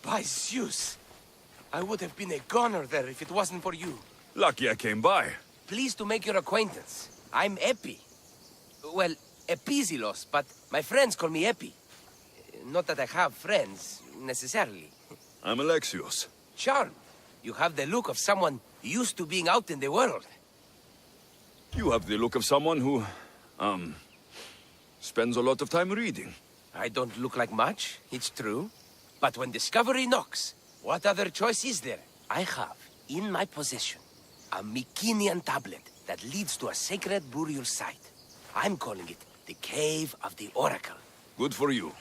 By Zeus! I would have been a goner there if it wasn't for you. Lucky I came by. Pleased to make your acquaintance. I'm Epi. Well, Epizilos, but my friends call me Epi. Not that I have friends, necessarily. I'm Alexios. Charmed. You have the look of someone used to being out in the world. You have the look of someone who, spends a lot of time reading. I don't look like much, it's true. But when discovery knocks, what other choice is there? I have, in my possession, a Mycenaean tablet that leads to a sacred burial site. I'm calling it the Cave of the Oracle. Good for you.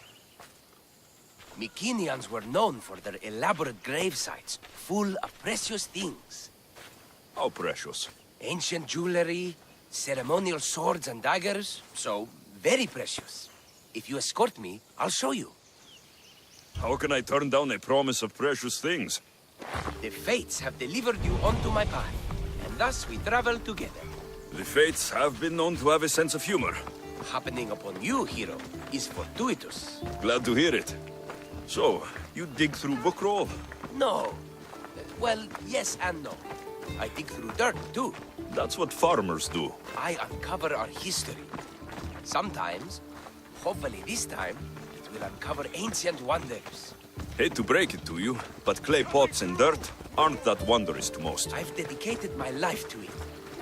Mycenaeans were known for their elaborate grave sites, full of precious things. How precious. Ancient jewelry, ceremonial swords and daggers, so very precious. If you escort me, I'll show you. How can I turn down a promise of precious things? The Fates have delivered you onto my path, and thus we travel together. The Fates have been known to have a sense of humor. Happening upon you, hero, is fortuitous. Glad to hear it. So, you dig through book roll? No. Well, yes and no. I dig through dirt, too. That's what farmers do. I uncover our history. Sometimes, hopefully this time, it will uncover ancient wonders. Hate to break it to you, but clay pots and dirt aren't that wondrous to most. I've dedicated my life to it.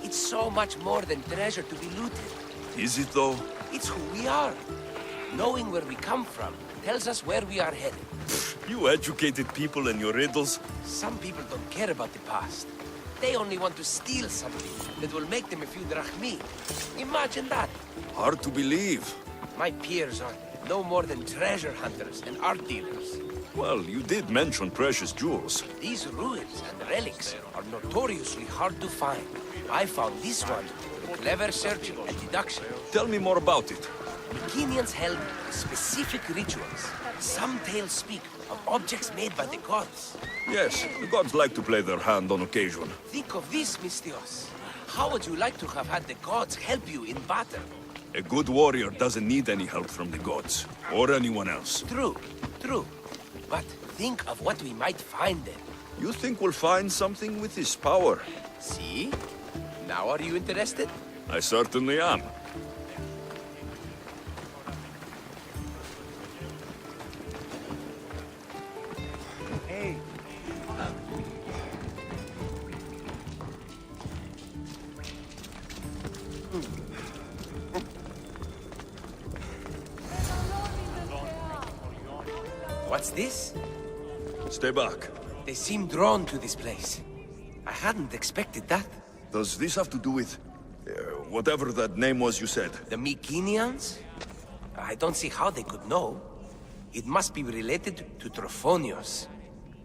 It's so much more than treasure to be looted. Is it though? It's who we are. Knowing where we come from tells us where we are headed. You educated people and your riddles. Some people don't care about the past. They only want to steal something that will make them a few drachmi. Imagine that. Hard to believe. My peers are no more than treasure hunters and art dealers. Well, you did mention precious jewels. These ruins and relics are notoriously hard to find. I found this one through clever searching and deduction. Tell me more about it. Mycenaeans held specific rituals. Some tales speak of objects made by the gods. Yes, the gods like to play their hand on occasion. Think of this, Mystios. How would you like to have had the gods help you in battle? A good warrior doesn't need any help from the gods, or anyone else. True, true. But think of what we might find there. You think we'll find something with this power? See? Now are you interested? I certainly am. Hey. What's this? Stay back. They seem drawn to this place. I hadn't expected that. Does this have to do with... whatever that name was you said? The Mycenaeans? I don't see how they could know. It must be related to Trophonios.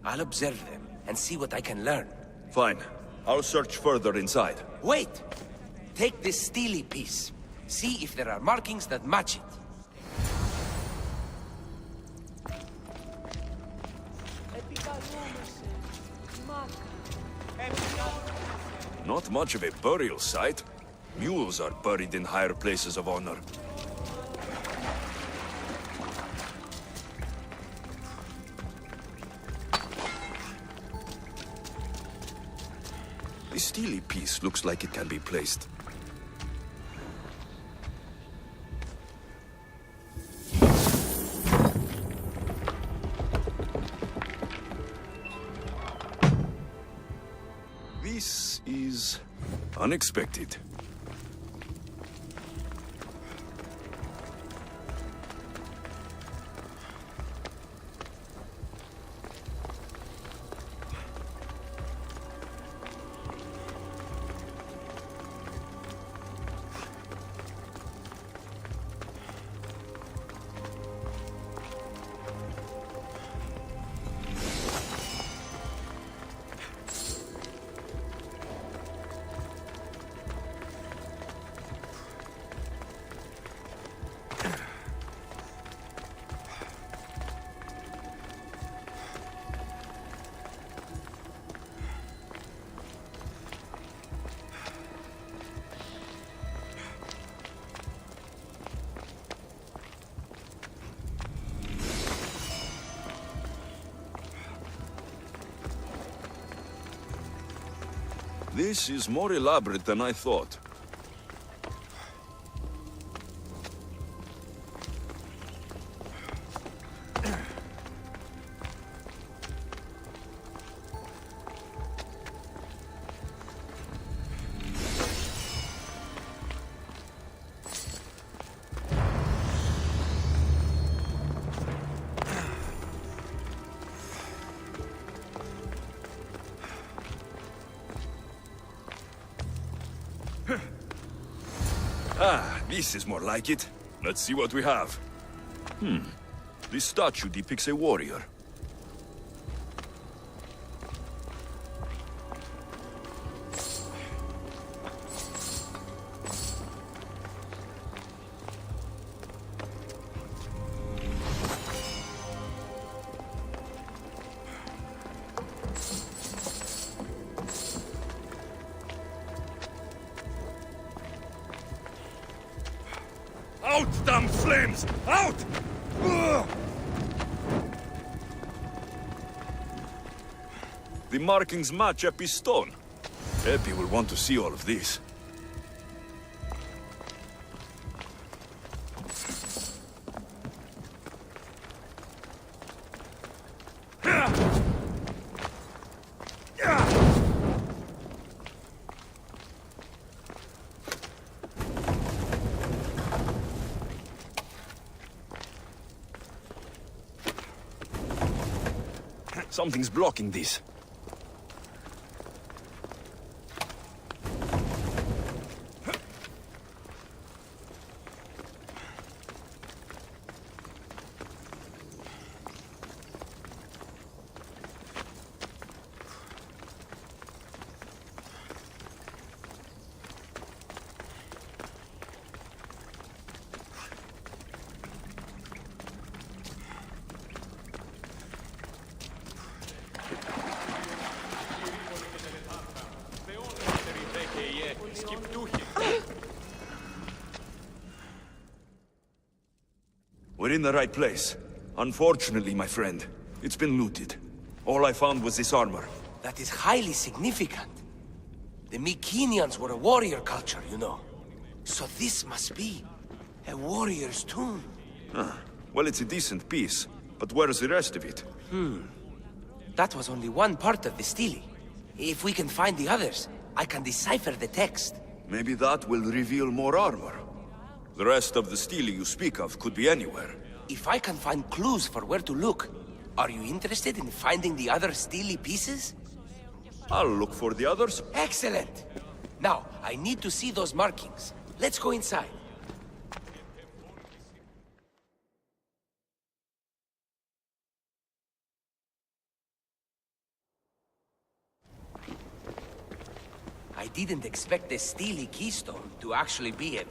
I'll observe them and see what I can learn. Fine. I'll search further inside. Wait! Take this steely piece. See if there are markings that match it. Not much of a burial site. Mules are buried in higher places of honor. The steely piece looks like it can be placed. This is unexpected. This is more elaborate than I thought. This is more like it. Let's see what we have. This statue depicts a warrior. Out, damn flames! Out! Ugh! The markings match Epi's stone. Epi will want to see all of this. Something's blocking this. We're in the right place. Unfortunately, my friend, it's been looted. All I found was this armor. That is highly significant. The Mycenaeans were a warrior culture, you know. So this must be a warrior's tomb. Well, it's a decent piece, but where's the rest of it? That was only one part of the stele. If we can find the others, I can decipher the text. Maybe that will reveal more armor. The rest of the stele you speak of could be anywhere. If I can find clues for where to look, are you interested in finding the other stele pieces? I'll look for the others. Excellent! Now, I need to see those markings. Let's go inside. I didn't expect the stele keystone to actually be a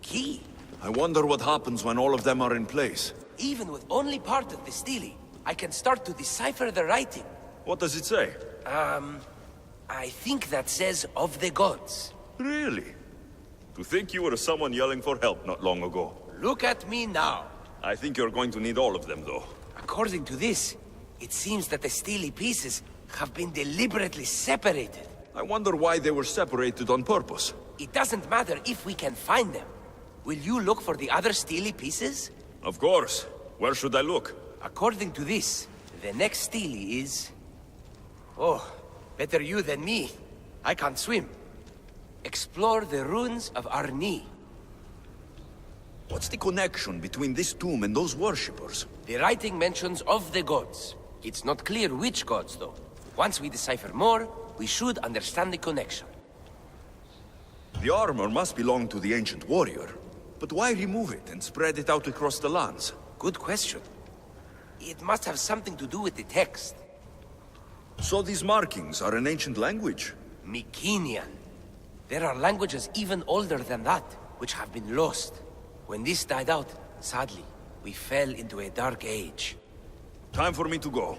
key. I wonder what happens when all of them are in place. Even with only part of the stele, I can start to decipher the writing. What does it say? I think that says of the gods. Really? To think you were someone yelling for help not long ago. Look at me now. I think you're going to need all of them, though. According to this, it seems that the stele pieces have been deliberately separated. I wonder why they were separated on purpose. It doesn't matter if we can find them. Will you look for the other stele pieces? Of course. Where should I look? According to this, the next stele is... Oh, better you than me. I can't swim. Explore the ruins of Arni. What's the connection between this tomb and those worshippers? The writing mentions of the gods. It's not clear which gods, though. Once we decipher more, we should understand the connection. The armor must belong to the ancient warrior. But why remove it and spread it out across the lands? Good question. It must have something to do with the text. So these markings are an ancient language? Mycenaean. There are languages even older than that, which have been lost. When this died out, sadly, we fell into a dark age. Time for me to go.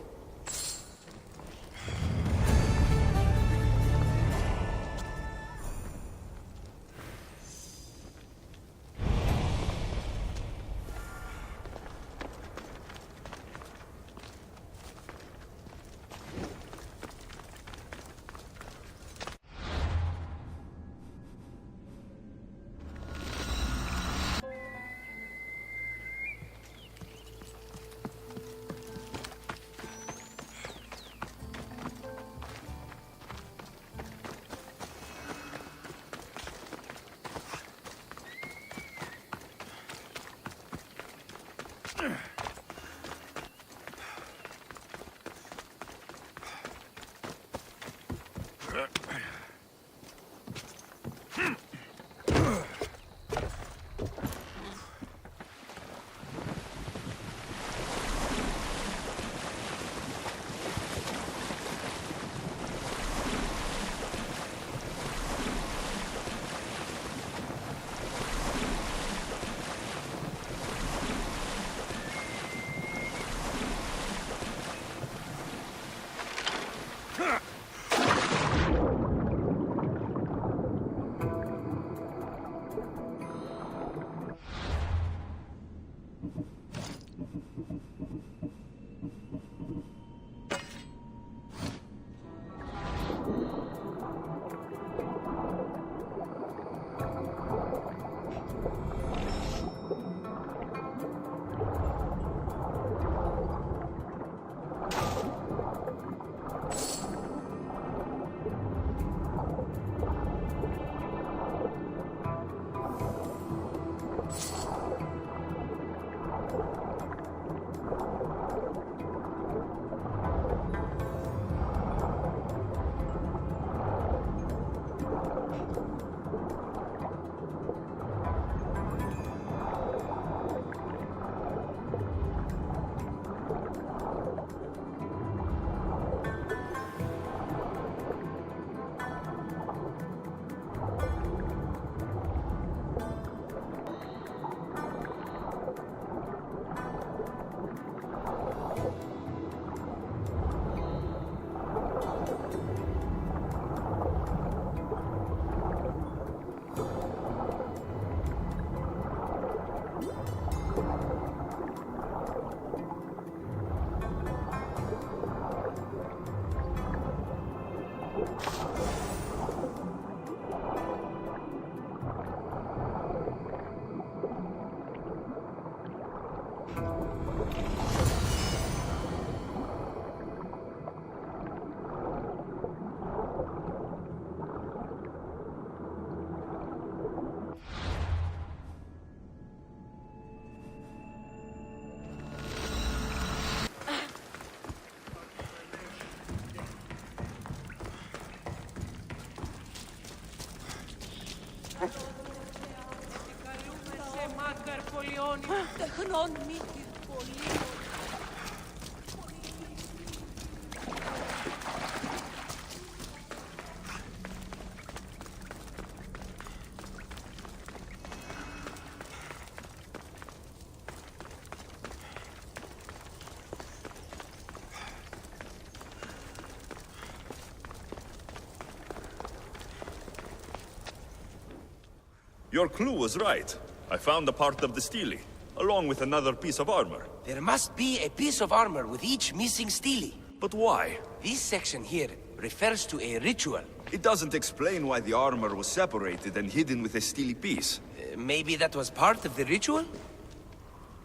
Your clue was right. I found a part of the stele, along with another piece of armor. There must be a piece of armor with each missing stele. But why? This section here refers to a ritual. It doesn't explain why the armor was separated and hidden with a stele piece. Maybe that was part of the ritual?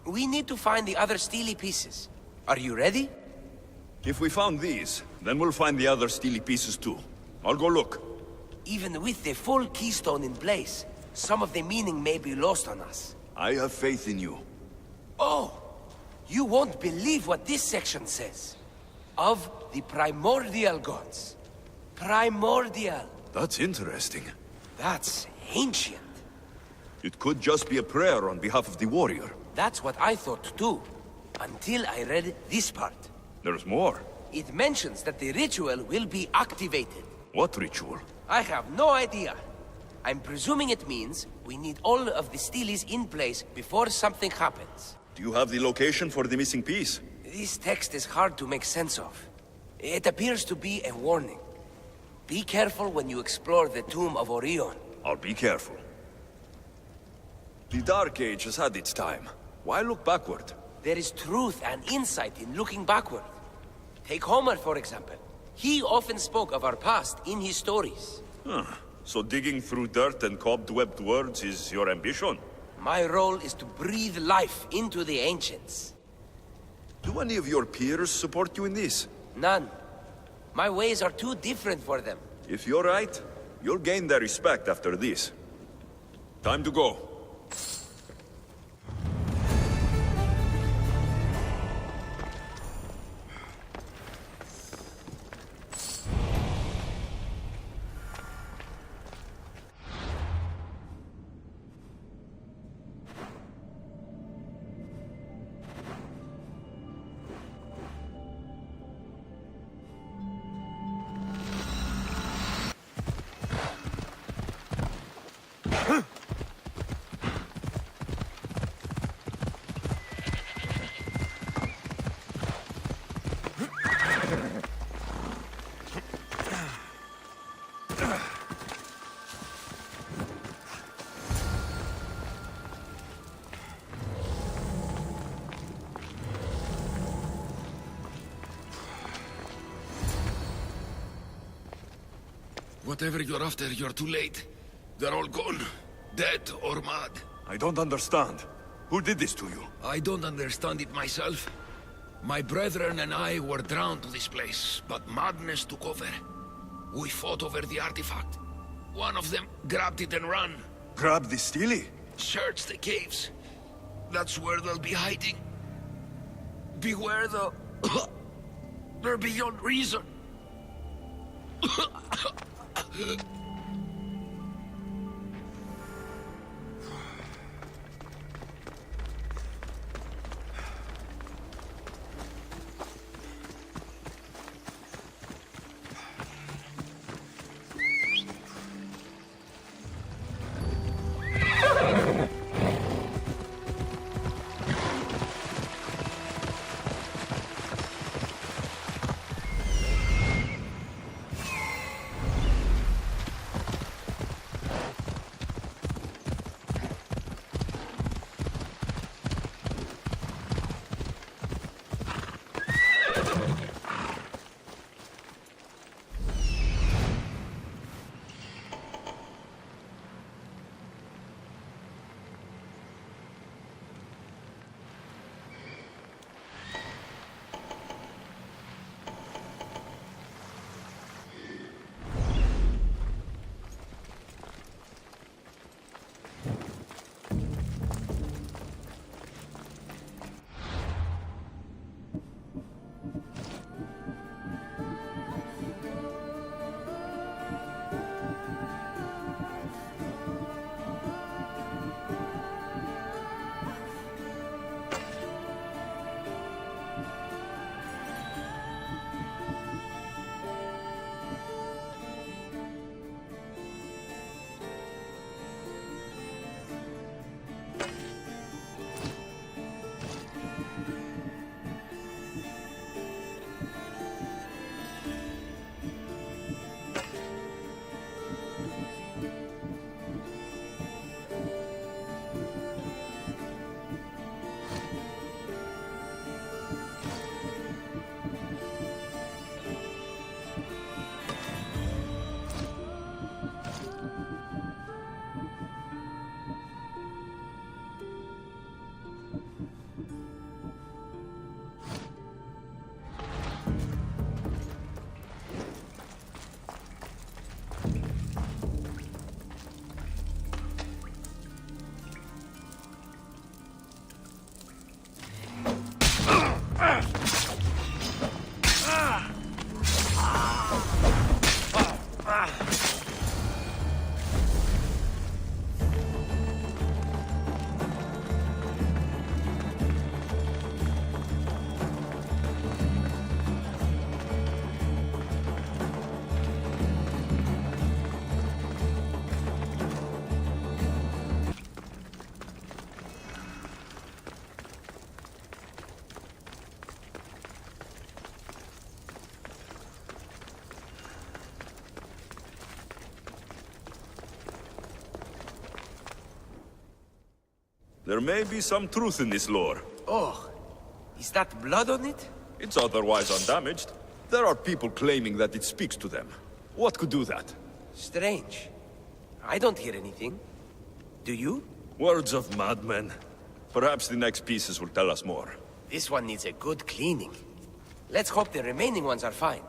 We need to find the other stele pieces. Are you ready? If we found these, then we'll find the other stele pieces too. I'll go look. Even with the full keystone in place, some of the meaning may be lost on us. I have faith in you. Oh! You won't believe what this section says. Of the primordial gods. Primordial. That's interesting. That's ancient. It could just be a prayer on behalf of the warrior. That's what I thought too. Until I read this part. There's more. It mentions that the ritual will be activated. What ritual? I have no idea. I'm presuming it means we need all of the steles in place before something happens. Do you have the location for the missing piece? This text is hard to make sense of. It appears to be a warning. Be careful when you explore the tomb of Orion. I'll be careful. The Dark Age has had its time. Why look backward? There is truth and insight in looking backward. Take Homer, for example. He often spoke of our past in his stories. Huh. So digging through dirt and cobwebbed words is your ambition? My role is to breathe life into the ancients. Do any of your peers support you in this? None. My ways are too different for them. If you're right, you'll gain their respect after this. Time to go. Whatever you're after, you're too late. They're all gone. Dead or mad. I don't understand. Who did this to you? I don't understand it myself. My brethren and I were drawn to this place, but madness took over. We fought over the artifact. One of them grabbed it and ran. Grab the stele? Search the caves. That's where they'll be hiding. Beware the... They're beyond reason. There may be some truth in this lore. Oh, is that blood on it? It's otherwise undamaged. There are people claiming that it speaks to them. What could do that? Strange. I don't hear anything. Do you? Words of madmen. Perhaps the next pieces will tell us more. This one needs a good cleaning. Let's hope the remaining ones are fine.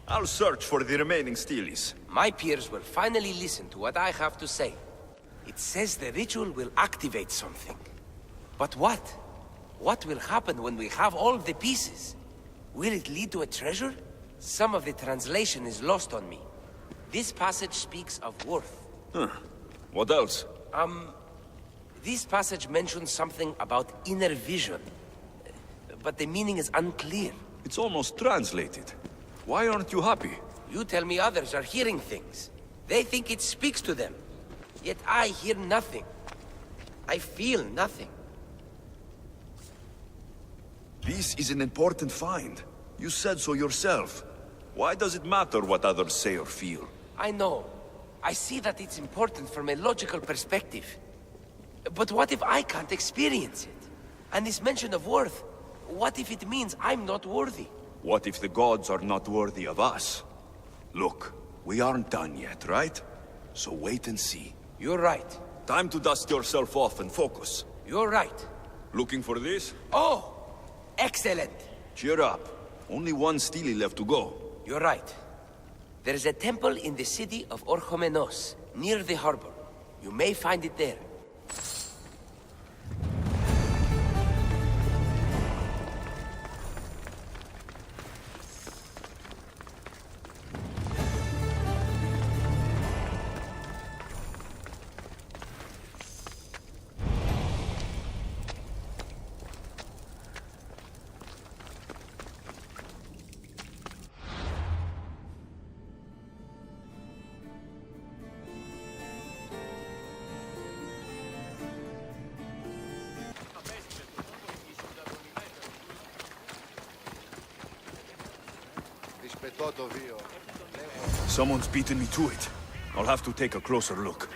I'll search for the remaining steelies. My peers will finally listen to what I have to say. It says the ritual will activate something. But what? What will happen when we have all of the pieces? Will it lead to a treasure? Some of the translation is lost on me. This passage speaks of worth. Huh. What else? This passage mentions something about inner vision. But the meaning is unclear. It's almost translated. Why aren't you happy? You tell me others are hearing things. They think it speaks to them. Yet I hear nothing. I feel nothing. This is an important find. You said so yourself. Why does it matter what others say or feel? I know. I see that it's important from a logical perspective. But what if I can't experience it? And this mention of worth, what if it means I'm not worthy? What if the gods are not worthy of us? Look, we aren't done yet, right? So wait and see. You're right. Time to dust yourself off and focus. You're right. Looking for this? Oh! Excellent! Cheer up. Only one steely left to go. You're right. There is a temple in the city of Orchomenos, near the harbor. You may find it there. Someone's beaten me to it. I'll have to take a closer look.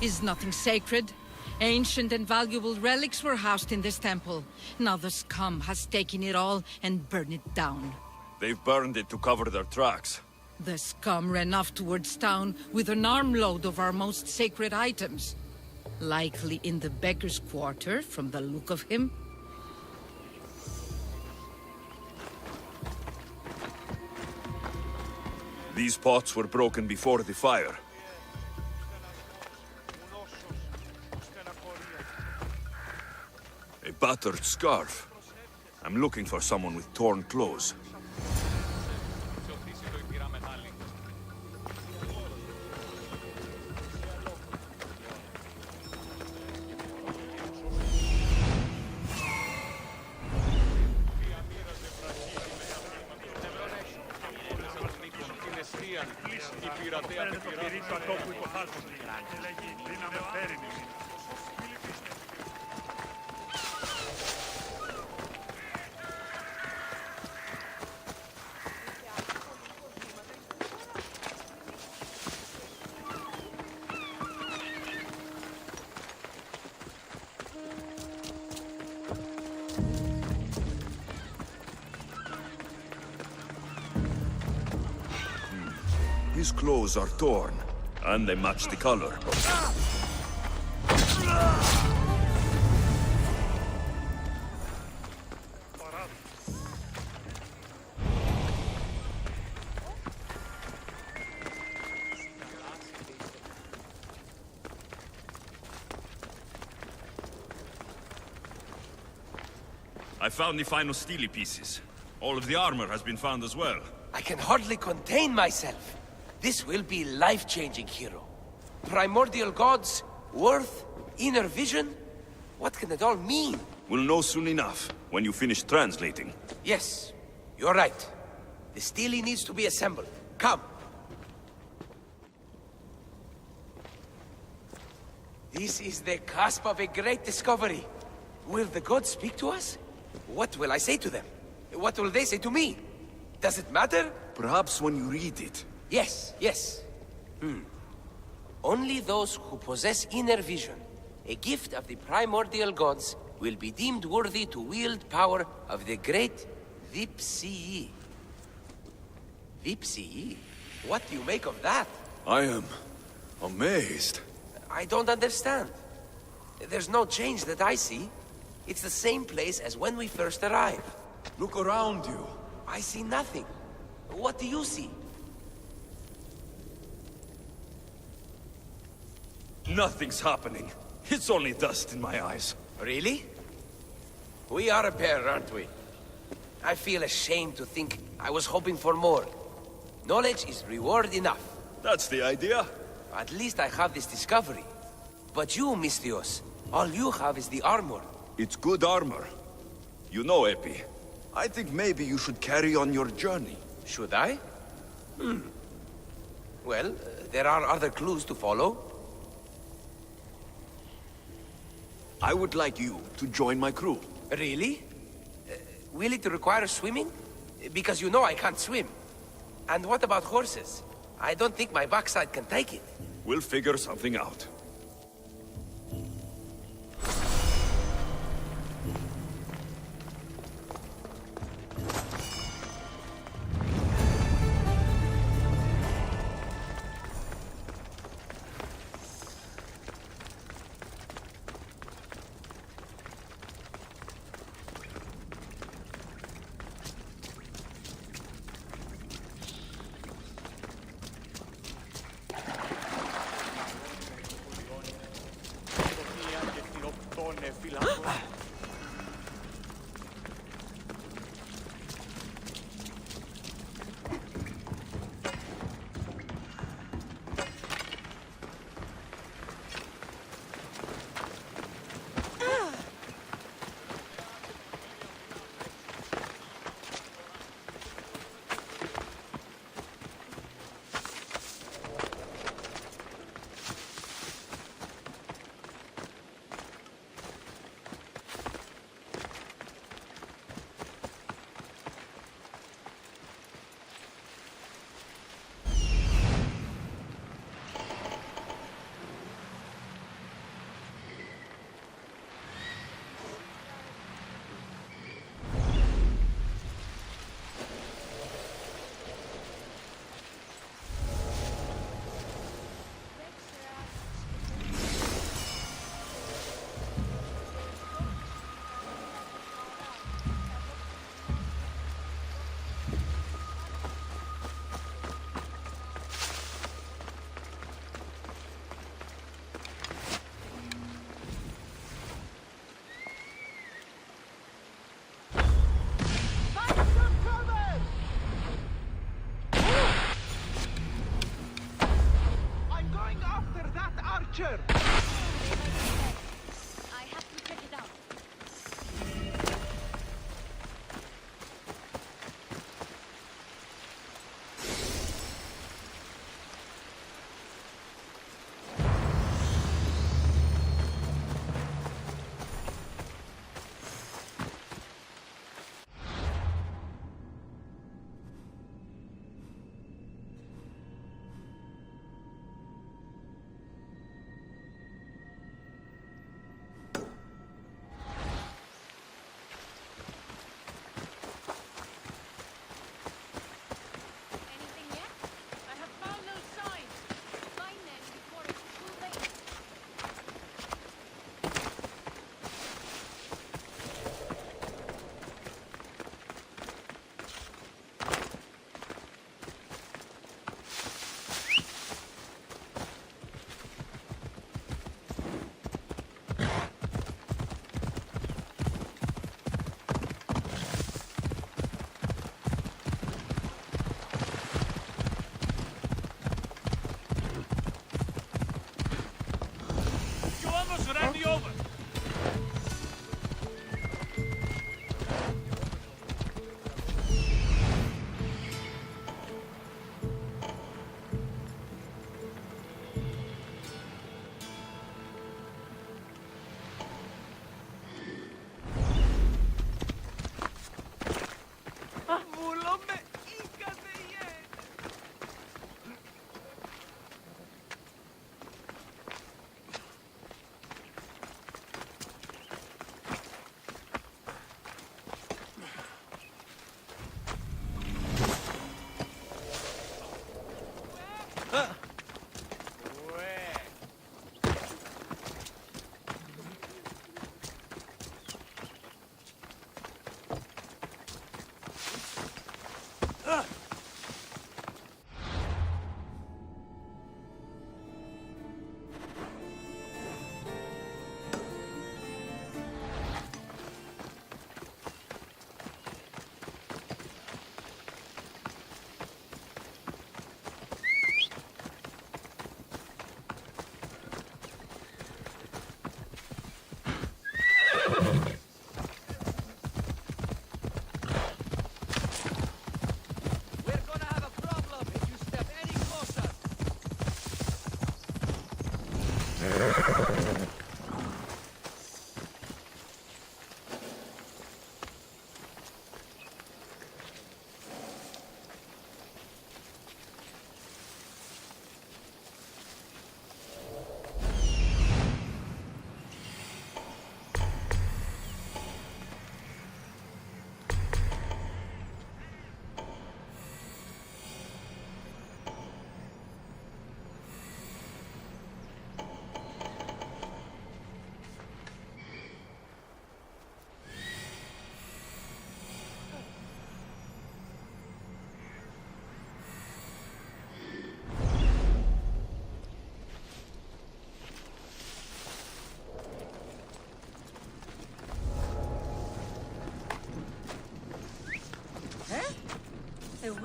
Is nothing sacred? Ancient and valuable relics were housed in this temple. Now the scum has taken it all and burned it down. They've burned it to cover their tracks. The scum ran off towards town with an armload of our most sacred items. Likely in the beggar's quarter, from the look of him. These pots were broken before the fire. A battered scarf. I'm looking for someone with torn clothes. His clothes are torn, and they match the color. I found the final steely pieces. All of the armor has been found as well. I can hardly contain myself. This will be life-changing, hero. Primordial gods, worth, inner vision. What can it all mean? We'll know soon enough, when you finish translating. Yes, you're right. The stele needs to be assembled. Come. This is the cusp of a great discovery. Will the gods speak to us? What will I say to them? What will they say to me? Does it matter? Perhaps when you read it. Yes, yes. Only those who possess inner vision a gift of the primordial gods, will be deemed worthy to wield power of the great Vipsii. Vipsii? What do you make of that? I am amazed. I don't understand. There's no change that I see. It's the same place as when we first arrived. Look around you. I see nothing. What do you see? Nothing's happening. It's only dust in my eyes. Really? We are a pair, aren't we? I feel ashamed to think I was hoping for more. Knowledge is reward enough. That's the idea. At least I have this discovery. But you, Misthios, all you have is the armor. It's good armor. You know, Epi, I think maybe you should carry on your journey. Should I? Well, there are other clues to follow. I would like you to join my crew. Really? Will it require swimming? Because you know I can't swim. And what about horses? I don't think my backside can take it. We'll figure something out.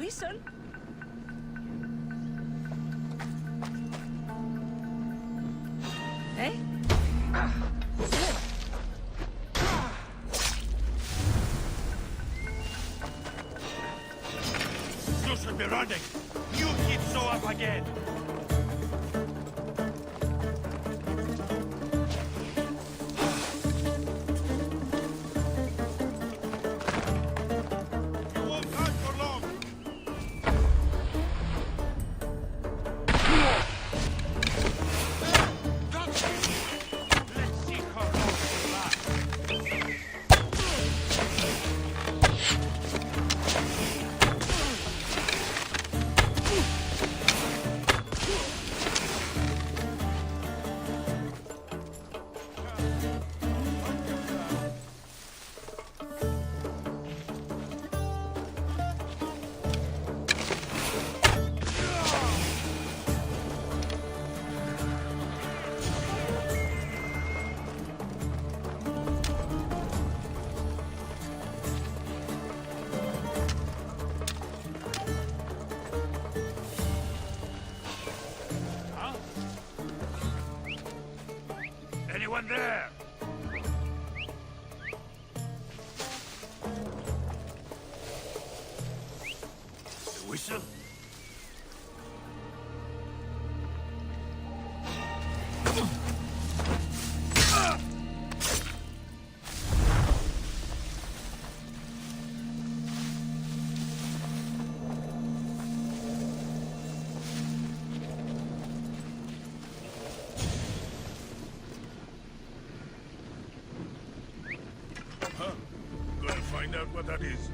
whistle. Eh? You should be running. You keep so up again. You won't hide for long. Let's see how long you last. Anyone there? The whistle? Gonna find out what that is.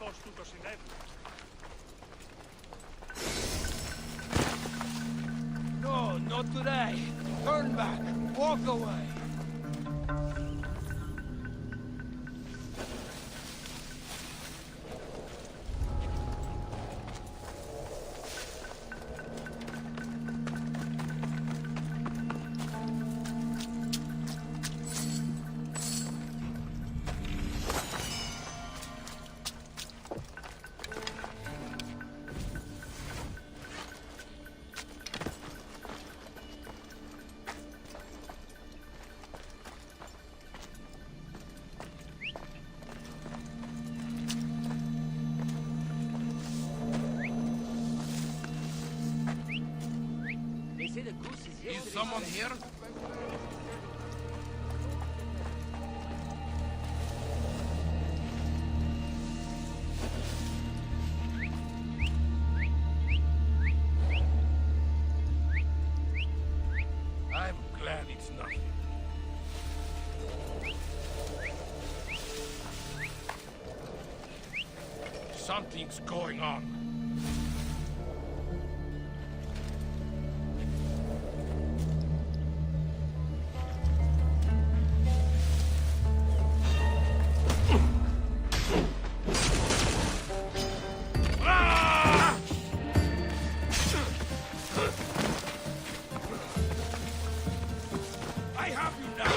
φως του το συνέβη. No, not today. Turn back. Walk away. Is someone here? I'm glad it's nothing. Something's going on. I have you now!